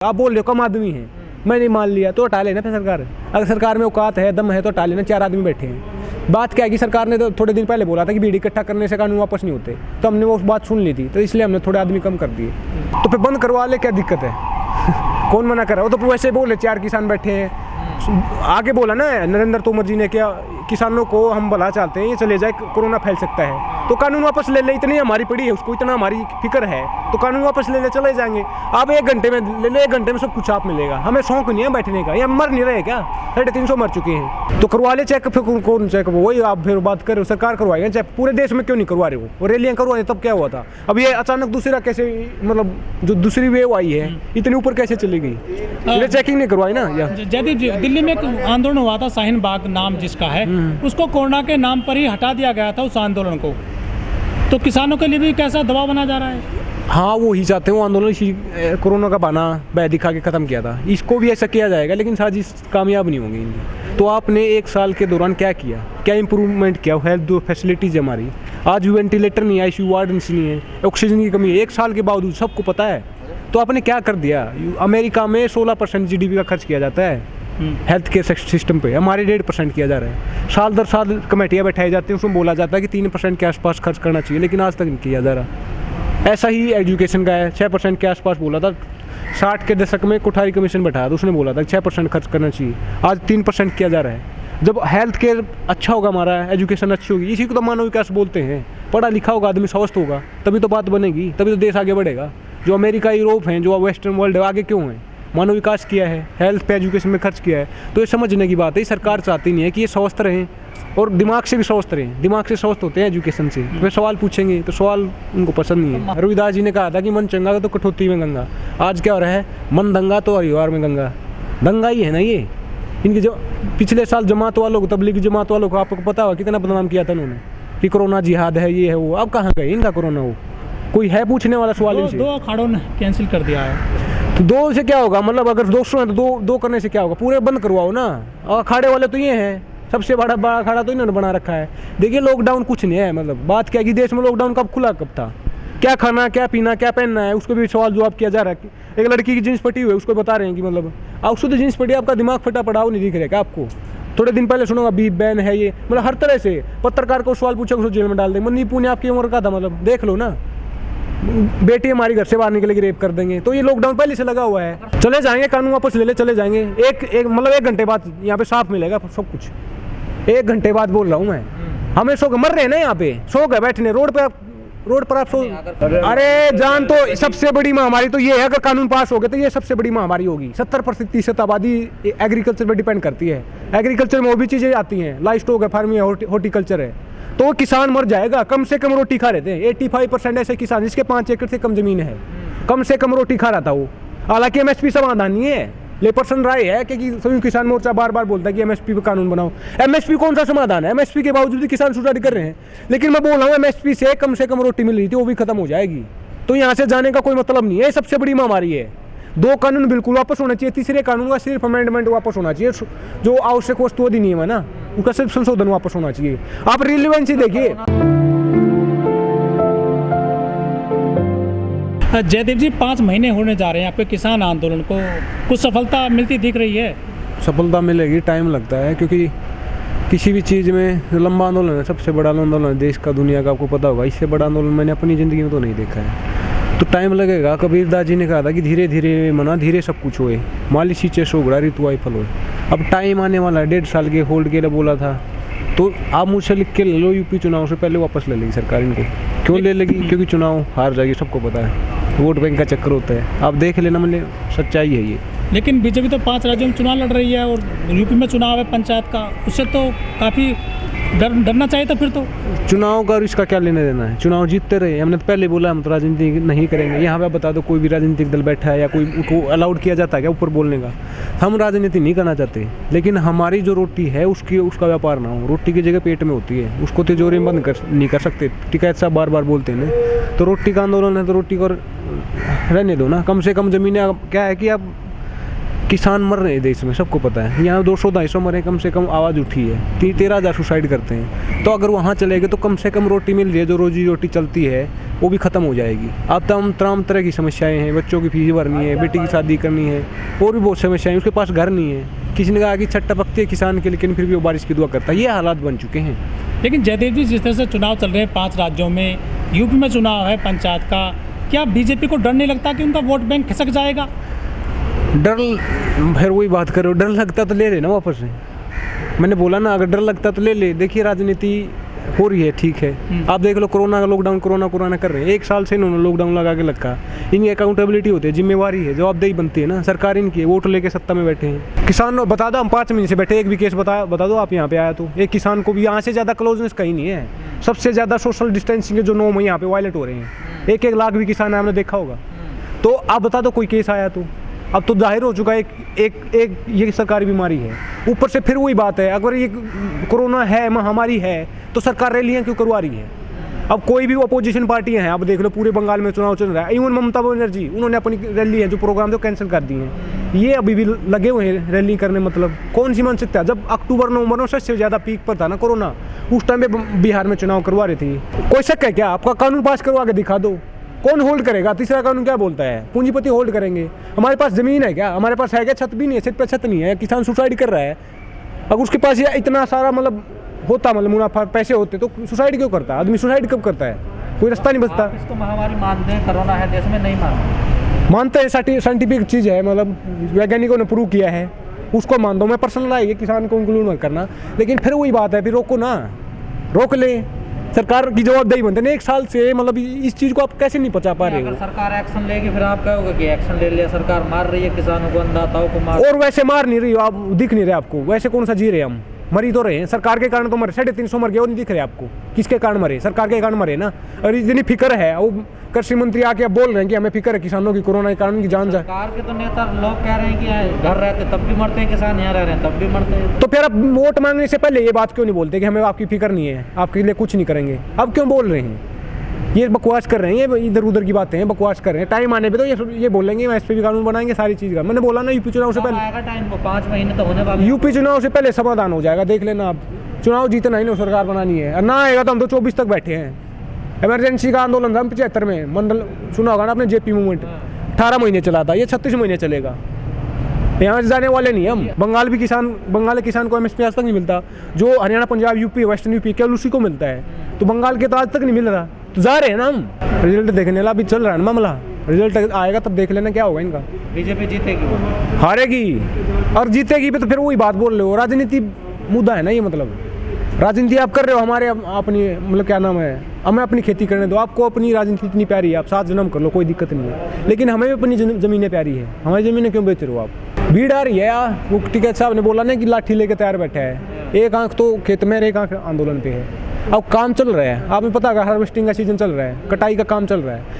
आप बोल रहे हो कम आदमी है, मैंने मान लिया तो हटा लेना फिर सरकार। अगर सरकार में औकात है, दम है तो हटा लेना। 4 आदमी बैठे हैं। बात क्या है कि सरकार ने तो थोड़े दिन पहले बोला था कि भीड़ इकट्ठा करने से कानून वापस नहीं होते, तो हमने वो बात सुन ली थी, तो इसलिए हमने थोड़े आदमी कम कर दिए। तो फिर बंद करवा ले, क्या दिक्कत है? कौन मना कर रहा है? वो तो वैसे बोले 4 किसान बैठे हैं। आगे बोला ना नरेंद्र तोमर जी ने, क्या किसानों को हम भला चाहते हैं, ये चले जाए, कोरोना फैल सकता है तो कानून वापस ले ले। इतनी हमारी पड़ी है उसको, इतना हमारी फिक्र है तो कानून वापस ले ले, चले जाएंगे। आप 1 घंटे में ले ले, 1 घंटे में सब कुछ आप मिलेगा। हमें शौक नहीं है बैठने का, या मर नहीं रहे क्या? 350 मर चुके हैं तो करवा ले चेक। फिर कौन चेक? वही आप फिर बात कर रहे हो, सरकार करवाएगा चेक। पूरे देश में क्यों नहीं करवा रहे हो? और रैलियाँ करवाए तब क्या हुआ था? अब ये अचानक दूसरा कैसे, मतलब जो दूसरी वेव आई है इतनी ऊपर कैसे चली गई? ये चेकिंग नहीं करवाई ना। जयदीप जी, दिल्ली में एक आंदोलन हुआ था, शाहीन बाग नाम जिसका है, उसको कोरोना के नाम पर ही हटा दिया गया था उस आंदोलन को। तो किसानों के लिए भी कैसा दबाव बना जा रहा है? हाँ, वो ही चाहते हैं, वो आंदोलन कोरोना का बहाना बह दिखा के ख़त्म किया था। इसको भी ऐसा किया जाएगा, लेकिन साजिश कामयाब नहीं होंगी इनकी। तो आपने 1 साल के दौरान क्या किया? क्या इंप्रूवमेंट किया? हेल्थ फैसिलिटीज़ हमारी आज भी वेंटिलेटर नहीं है, ICU वार्ड्स नहीं है, ऑक्सीजन की कमी है 1 साल के बावजूद, सबको पता है। तो आपने क्या कर दिया? अमेरिका में 16% GDP का खर्च किया जाता है हेल्थ केयर सिस्टम पे, हमारे 1.5% किया जा रहा है। साल दर साल कमेटियाँ बैठाई जाती हैं, उसमें बोला जाता है कि 3% के आसपास खर्च करना चाहिए, लेकिन आज तक नहीं किया जा रहा। ऐसा ही एजुकेशन का है, 6% के आसपास बोला था। 60 के दशक में कोठारी कमीशन बैठाया था, उसने बोला था 6% खर्च करना चाहिए, आज 3% किया जा रहा है। जब हेल्थ केयर अच्छा होगा, हमारा एजुकेशन अच्छी होगी, इसी को तो मानव विकास बोलते हैं। पढ़ा लिखा होगा आदमी, स्वस्थ होगा, तभी तो बात बनेगी, तभी तो देश आगे बढ़ेगा। जो अमेरिका, यूरोप हैं, जो वेस्टर्न वर्ल्ड है, आगे क्यों है? मानव विकास किया है, हेल्थ पे एजुकेशन में खर्च किया है। तो ये समझने की बात है, सरकार चाहती नहीं है कि ये स्वस्थ रहें और दिमाग से भी स्वस्थ रहें। दिमाग से स्वस्थ होते हैं एजुकेशन से। वे सवाल पूछेंगे तो सवाल उनको पसंद नहीं है। रविदास जी ने कहा था कि मन चंगा तो कठौती में गंगा। आज क्या हो रहा है? मन दंगा तो हरिद्वार में गंगा। दंगा ही है ना ये। इनकी जो पिछले साल जमात वालों को, तबलीगी जमात वालों को, आपको पता होगा कितना बदनाम किया था उन्होंने कि कोरोना जिहाद है, ये है वो। अब कहाँ गए इनका कोरोना? वो कोई है पूछने वाला सवाल? 2 अखाड़ों ने कैंसिल कर दिया है। तो 2 से क्या होगा? मतलब अगर 200 है तो 2 करने से क्या होगा? पूरे बंद करवाओ ना। और अखाड़े वाले तो ये हैं, सबसे बड़ा अखाड़ा तो इन्होंने बना रखा है। देखिए, लॉकडाउन कुछ नहीं है। मतलब बात क्या है कि देश में लॉकडाउन कब खुला, कब था? क्या खाना, क्या पीना, क्या पहनना है, उसको भी सवाल जवाब किया जा रहा है। एक लड़की की जीन्स फटी हुई है, उसको बता रहे हैं कि मतलब उसको तो जीन्स फटी, आपका दिमाग फटा पड़ा वो नहीं दिख रहा क्या आपको? थोड़े दिन पहले सुनूंगा बीप बैन है ये, मतलब हर तरह से पत्रकार को सवाल पूछा, उसको जेल में डाल देंगे। नीपू ने आपकी उम्र का था, मतलब देख लो ना। बेटी हमारी घर से बाहर निकलेगी, रेप कर देंगे। तो ये लॉकडाउन पहले से लगा हुआ है। चले जाएंगे, कानून वापस ले ले, चले जाएंगे। मतलब 1 घंटे बाद यहाँ पे साफ मिलेगा सब कुछ। 1 घंटे बाद बोल रहा हूँ मैं। हमें सो मर रहे हैं ना यहाँ पे, सो गए बैठने रोड पर आप सो। अरे जान, तो सबसे बड़ी महामारी तो ये है, अगर कानून पास हो गए तो ये सबसे बड़ी महामारी होगी। 70% आबादी एग्रीकल्चर पर डिपेंड करती है। एग्रीकल्चर में वो भी चीज़ें आती हैं, लाइव स्टॉक है, फार्मिंग है, हॉर्टिकल्चर है। तो वो किसान मर जाएगा। कम से कम रोटी खा रहे थे 85% ऐसे किसान जिसके 5 एकड़ से कम जमीन है, कम से कम रोटी खा रहा था वो। हालांकि MSP समाधान नहीं है, लेपर्सन राय है कि सभी किसान मोर्चा बार बार बोलता है कि MSP पे कानून बनाओ। MSP कौन सा समाधान है? MSP के बावजूद भी किसान सुसाइड कर रहे हैं। लेकिन मैं बोल रहा हूँ MSP से कम रोटी मिल रही थी, वो भी खत्म हो जाएगी। तो यहाँ से जाने का कोई मतलब नहीं है। सबसे बड़ी महामारी है। 2 कानून बिल्कुल वापस होना चाहिए। तीसरे कानून का सिर्फ अमेंडमेंट वापस होना चाहिए। जो आवश्यक वस्तु अधिनियम है ना, उसका सिर्फ संशोधन वापस होना चाहिए। आप रिलेवेंसी देखिए। जयदीप जी, 5 महीने होने जा रहे हैं आपके किसान आंदोलन को, कुछ सफलता मिलती दिख रही है? सफलता मिलेगी, टाइम लगता है, क्योंकि किसी भी चीज़ में लंबा आंदोलन है, सबसे बड़ा आंदोलन है देश का, दुनिया का, आपको पता होगा। इससे बड़ा आंदोलन मैंने अपनी ज़िंदगी में तो नहीं देखा है। तो टाइम लगेगा। कबीरदास जी ने कहा था कि धीरे धीरे मना, धीरे सब कुछ होए, माली सींचे सोगड़ा, ऋतु आई फल होए। अब टाइम आने वाला है। 1.5 साल के होल्ड के लिए बोला था, तो आप मुझसे लिख के ले लो, यूपी चुनाव से पहले वापस ले लेगी सरकार इनको। क्यों ले लेगी? क्योंकि चुनाव हार जाएगी, सबको पता है। वोट बैंक का चक्कर होता है, आप देख लेना, मतलब सच्चाई है ये। लेकिन बीजेपी तो 5 राज्यों में चुनाव लड़ रही है और यूपी में चुनाव है पंचायत का, उससे तो काफ़ी डरना चाहिए था फिर तो। चुनाव का और इसका क्या लेना देना है? चुनाव जीतते रहे। हमने तो पहले बोला हम तो राजनीति नहीं करेंगे। यहाँ पे बता दो, कोई भी राजनीतिक दल बैठा है या कोई उनको अलाउड किया जाता है क्या ऊपर बोलने का? हम राजनीति नहीं करना चाहते, लेकिन हमारी जो रोटी है उसका व्यापार ना हो। रोटी की जगह पेट में होती है, उसको तिजोरी में बंद नहीं कर सकते। टिकैत साहब बार बार बोलते हैं ना, तो रोटी का आंदोलन है तो रोटी को रहने दो ना। कम से कम ज़मीनें, क्या है कि आप किसान मर रहे हैं देश में, सबको पता है। यहाँ 200-250 मरे, कम से कम आवाज़ उठी है, 13,000 सुसाइड करते हैं। तो अगर वहाँ चले गए तो कम से कम रोटी मिल रही है, जो रोजी रोटी चलती है वो भी ख़त्म हो जाएगी। अब तमाम तरह की समस्याएं हैं, बच्चों की फीस भरनी है, बेटी की शादी करनी है, और भी बहुत समस्याएं। उसके पास घर नहीं है। किसी ने कहा कि छट्टा पकती है किसान के, लेकिन फिर भी वो बारिश की दुआ करता है। ये हालात बन चुके हैं। लेकिन जयदेव जी, जिस तरह से चुनाव चल रहे हैं 5 राज्यों में, यूपी में चुनाव है पंचायत का, क्या बीजेपी को डर नहीं लगता कि उनका वोट बैंक खिसक जाएगा? डर, फिर वही बात करो, डर लगता तो ले लेना वापस से। मैंने बोला ना, अगर डर लगता तो ले ले। देखिए राजनीति हो रही है, ठीक है। आप देख लो, कोरोना का लॉकडाउन कोरोना कर रहे हैं। 1 साल से इन्होंने लॉकडाउन लगा के रखा। इनकी अकाउंटेबिलिटी होती है, जिम्मेवारी है, जवाबदेही बनती है ना। सरकार इनकी है, वोट लेके सत्ता में बैठे हैं। किसान बता दो, हम 5 महीने से बैठे, एक भी केस बता दो आप यहाँ पे आया तो। एक किसान को भी यहाँ से ज़्यादा क्लोजनेस कहीं नहीं है। सबसे ज़्यादा सोशल डिस्टेंसिंग के जो 9 महीने यहाँ पे वायलेट हो रहे हैं। 1-1 लाख भी किसान है, आपने देखा होगा। तो आप बता दो कोई केस आया तो। अब तो जाहिर हो चुका है एक ये सरकारी बीमारी है। ऊपर से फिर वही बात है, अगर ये कोरोना है, महामारी है, तो सरकार रैलियां क्यों करवा रही है? अब कोई भी अपोजिशन पार्टियां हैं, आप देख लो पूरे बंगाल में चुनाव चल रहा है। इवन ममता बनर्जी, उन्होंने अपनी रैली है जो प्रोग्राम जो कैंसिल कर दिए हैं। ये अभी भी लगे हुए हैं रैली करने। मतलब कौन सी मानसिकता? जब अक्टूबर-नवंबर में सबसे ज़्यादा पीक पर था ना कोरोना, उस टाइम पे बिहार में चुनाव करवा रही थी। कोई शक है क्या? आपका कानून पास करवा के दिखा दो। कौन होल्ड करेगा? तीसरा कानून क्या बोलता है? पूंजीपति होल्ड करेंगे। हमारे पास ज़मीन है क्या? हमारे पास है क्या? छत भी नहीं है, सिर पे छत नहीं है। किसान सुसाइड कर रहा है। अगर उसके पास ये इतना सारा मतलब होता, मतलब मुनाफा पैसे होते, तो सुसाइड क्यों करता है? आदमी सुसाइड कब करता है? कोई रास्ता नहीं बचता। इसको महामारी मानते हैं, कोरोना है देश में, नहीं मानते हैं। साइंटिफिक चीज़ है, मतलब वैज्ञानिकों ने प्रूव किया है, उसको मान दो। मैं पर्सनल है, किसान को इंक्लूड मत करना। लेकिन फिर वही बात है, फिर रोको ना, रोक ले। सरकार की जवाबदेही बनते हैं। 1 साल से मतलब इस चीज़ को आप कैसे नहीं पचा पा रहे हो? अगर सरकार एक्शन लेगी फिर आप कहोगे कि एक्शन ले लिया, सरकार मार रही है किसानों को, अन्नदाताओं को मार। और वैसे मार नहीं रही हो आप, दिख नहीं रहे आपको। वैसे कौन सा जी रहे हम? मरी तो रहे हैं। सरकार के कारण तो मरे, 350 मर गए, और नहीं दिख रहे आपको। किसके कारण मरे? सरकार के कारण मरे ना। और इतनी फिक्र है, वो कृषि मंत्री आके अब बोल रहे हैं कि हमें फिक्र है किसानों की, कोरोना के कारण की जान जाए। सरकार के तो नेता लोग कह रहे हैं कि घर रहते तब भी मरते हैं किसान, यहाँ रह रहे हैं तब भी मरते हैं। तो फिर अब वोट मांगने से पहले ये बात क्यों नहीं बोलते कि हमें आपकी फिक्र नहीं है, आपके लिए कुछ नहीं करेंगे? अब क्यों बोल रहे हैं? ये बकवास कर रहे हैं, ये इधर उधर की बातें हैं, बकवास कर रहे हैं। टाइम आने पे तो ये बोलेंगे इस पे भी कानून बनाएंगे, सारी चीज़ का। मैंने बोला ना, यूपी चुनाव से पहले आएगा टाइम, 5 महीने तो होने वाले। यूपी चुनाव से पहले समाधान हो जाएगा, देख लेना आप। चुनाव जीतना ही नहीं, सरकार बनानी है। और ना आएगा तो हम तो 24 तक बैठे हैं। इमरजेंसी का आंदोलन था 75 में, मंडल सुना होगा ना आपने, जेपी मूवमेंट 18 महीने चला था। ये 36 महीने चलेगा। यहाँ से जाने वाले नहीं हम। बंगाल के किसान को एमएसपी आज तक नहीं मिलता, जो Haryana, Punjab, UP, western UP केवल उसी को मिलता है। तो बंगाल के तो आज तक नहीं मिल रहा। तो जा रहे हैं ना हम। रिजल्ट देखने वाला अभी चल रहा है ना मामला। रिजल्ट आएगा तब देख लेना क्या होगा इनका। बीजेपी जीतेगी, हारेगी और जीतेगी भी, तो फिर वही बात बोल रहे हो। राजनीति मुद्दा है ना ये। मतलब राजनीति आप कर रहे हो, हमारे अपनी मतलब क्या नाम है, हमें अपनी खेती करने दो। आपको अपनी राजनीति इतनी प्यारी है, आप 7 जन्म कर लो, कोई दिक्कत नहीं है। लेकिन हमें भी अपनी ज़मीनें प्यारी है। हमारी ज़मीनें क्यों बेच रहे हो आप? भीड़ आ रही है यार। वो टिकैत साहब ने बोला ना कि लाठी लेके तैयार बैठा है। एक आंख तो खेत में, एक आंख आंदोलन पे है। अब काम चल रहा है, आपको पता है हार्वेस्टिंग का सीजन चल रहा है, कटाई का काम चल रहा है।